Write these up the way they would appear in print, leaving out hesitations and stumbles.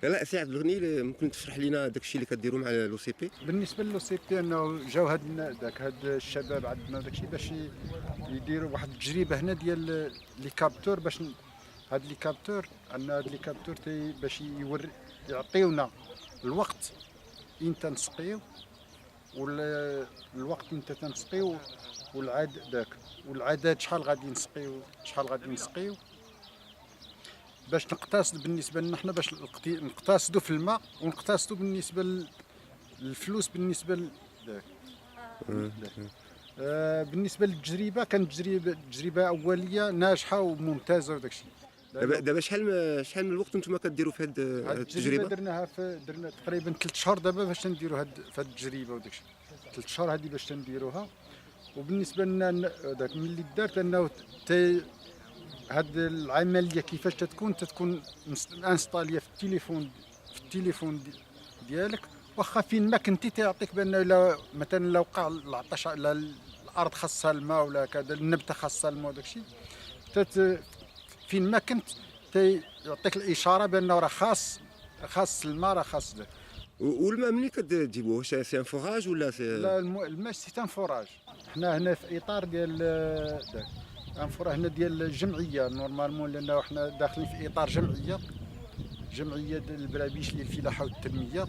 لا سي عبد الغني ممكن تشرح لنا داك الشيء اللي كديروا مع لو سي بي؟ بالنسبه لو سي بي انه جاو هاد الشباب عندنا وداك الشيء باش يديروا واحد التجربه هنا ديال لي كابتور باش هاد لي كابتور عندنا هاد لي كابتور باش يعطيونا الوقت امتى نسقيو والوقت امتى تنسقيو والعدد شحال غادي نسقيو باش نقتصد بالنسبه لنا حنا باش نقتصدوا في الماء ونقتصدوا بالنسبه للفلوس بالنسبه بالنسبه للتجربه كانت تجربه اوليه ناجحه وممتازه وداك الشيء. دابا شحال من الوقت انتم كديروا في هاد التجربه؟ درنا تقريبا 3 شهور دابا باش نديروا هاد التجربه وداك الشيء. 3 شهور هذه باش تنديروها. وبالنسبه لنا داك ملي دارت انه هاد العمليه كيفاش تتكون انستاليه في التليفون ديالك واخا فين ما كنتي تيعطيك بان الا مثلا لو وقع العطش الارض خاصها الماء ولا كذا النبته خاصها الماء وداك الشيء فين ما كنت تيعطيك الاشاره بانه راه خاص الماء راه خاص ده. والماء منين كتجيبوه؟ واش سي ان فوراج ولا سي؟ لا الماء سي ان فوراج. حنا هنا في اطار ديال داك انفوره هنا ديال الجمعيه نورمالمون لانه حنا داخلين في اطار جمعيه ديال البرابيش للفلاحه والتنميه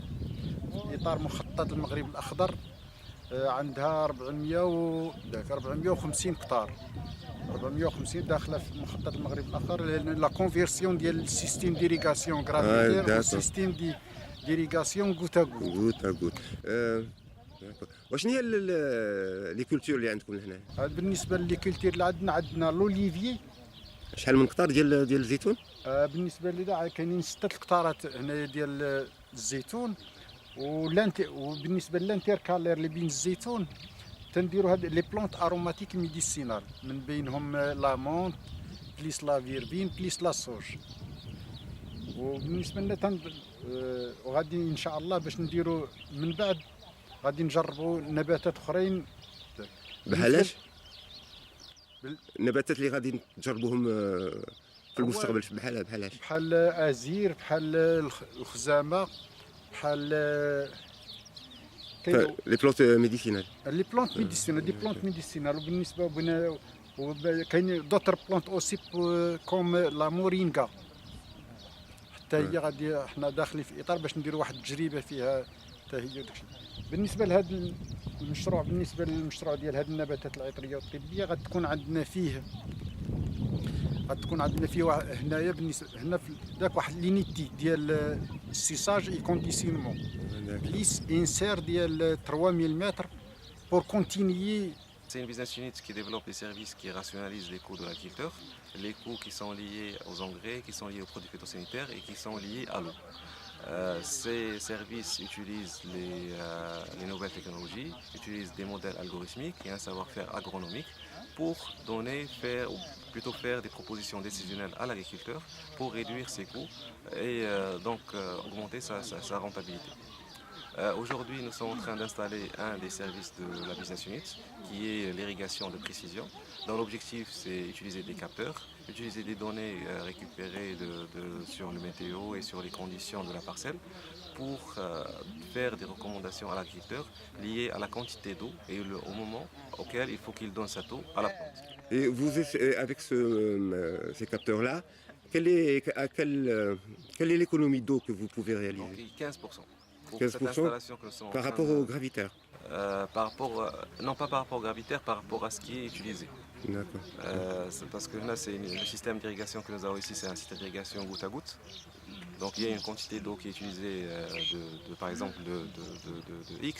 اطار مخطط المغرب الاخضر. عندها 450 قطار 450 داخله في مخطط المغرب الاخضر لا كونفيرسيون ديال السيستيم ديريغاسيون غرافيير والسيستيم ديريغاسيون غوتا غوت. وشنو هي لي كولتور اللي عندكم هنا؟ بالنسبه لي كولتور اللي عندنا لوليفيي. شحال من قطار ديال الزيتون؟ بالنسبه لي كاينين 6 قطارات هنايا ديال الزيتون وبالنسبه للانتركالير اللي بين الزيتون تنديروا هاد لي بلونت اروماتيك ميديسينال من بينهم لامونت بليس لا فيربين بليس لا سوج. وبالنسبه لنا وغادي ان شاء الله باش نديروا من بعد غادي نجربوا نباتات اخرين. بحالاش النباتات اللي غادي تجربوهم في المستقبل بحالاش؟ بحال ازير بحال الخزامه بحال لي بلونت ميديسينال. لي بلونت ميديسينال وبالنسبه كاين دوتر بلونت اوسي كوم لا مورينغا حتى هي غادي حنا داخلين في اطار باش نديروا واحد التجربه فيها حتى هي داكشي. بالنسبه لهذا المشروع ديال هذه النباتات العطريه والطبيه غتكون عندنا فيه هنايا هنا في داك واحد لينيتي ديال السيساج اي كونديسيونمون بليس انسير ديال 3000 متر بور كونتينيي. C'est une business unit qui développe des services qui rationalisent les coûts de l'agriculteur, les coûts qui sont liés aux engrais, qui sont liés aux produits phytosanitaires et qui sont liés à l'eau. Ces services utilisent les nouvelles technologies, utilisent des modèles algorithmiques et un savoir-faire agronomique pour faire des propositions décisionnelles à l'agriculteur pour réduire ses coûts et donc augmenter sa rentabilité. Aujourd'hui, nous sommes en train d'installer un des services de la business unit, qui est l'irrigation de précision. Dans l'objectif, c'est utiliser des capteurs, utiliser des données récupérées sur le météo et sur les conditions de la parcelle pour faire des recommandations à l'agriculteur liées à la quantité d'eau et au moment auquel il faut qu'il donne cette eau à la plante. Et vous, avec ces capteurs-là, quelle est l'économie d'eau que vous pouvez réaliser? Donc, 15%. Pour 15% cette installation que nous sommes par rapport au gravitaire? Non, pas par rapport au gravitaire, par rapport à ce qui est utilisé. D'accord. Parce que là, le système d'irrigation que nous avons ici, c'est un système d'irrigation goutte à goutte. Donc il y a une quantité d'eau qui est utilisée, par exemple de X.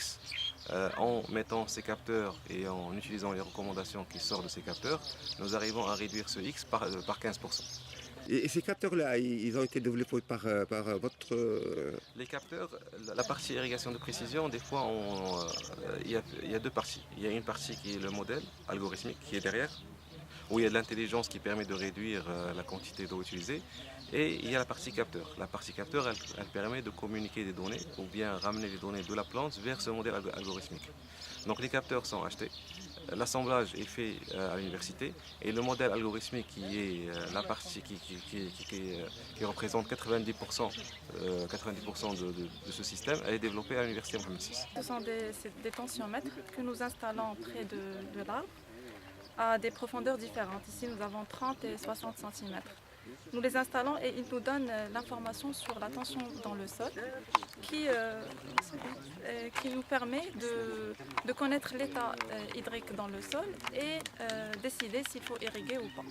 En mettant ces capteurs et en utilisant les recommandations qui sortent de ces capteurs, nous arrivons à réduire ce X par 15%. Et ces capteurs-là, ils ont été développés par votre... Les capteurs, la partie irrigation de précision, des fois, il y a deux parties. Il y a une partie qui est le modèle algorithmique qui est derrière, où il y a de l'intelligence qui permet de réduire la quantité d'eau utilisée. Et il y a la partie capteur. La partie capteur, elle permet de communiquer des données ou bien ramener les données de la plante vers ce modèle algorithmique. Donc les capteurs sont achetés, l'assemblage est fait à l'université et le modèle algorithmique qui est la partie qui représente 90%, 90% de ce système, elle est développée à l'université Mohamed VI. Ce sont des tensiomètres que nous installons près de l'arbre à des profondeurs différentes. Ici, nous avons 30 et 60 cm. Nous les installons et ils nous donnent l'information sur la tension dans le sol qui nous permet de connaître l'état hydrique dans le sol et décider s'il faut irriguer ou pas.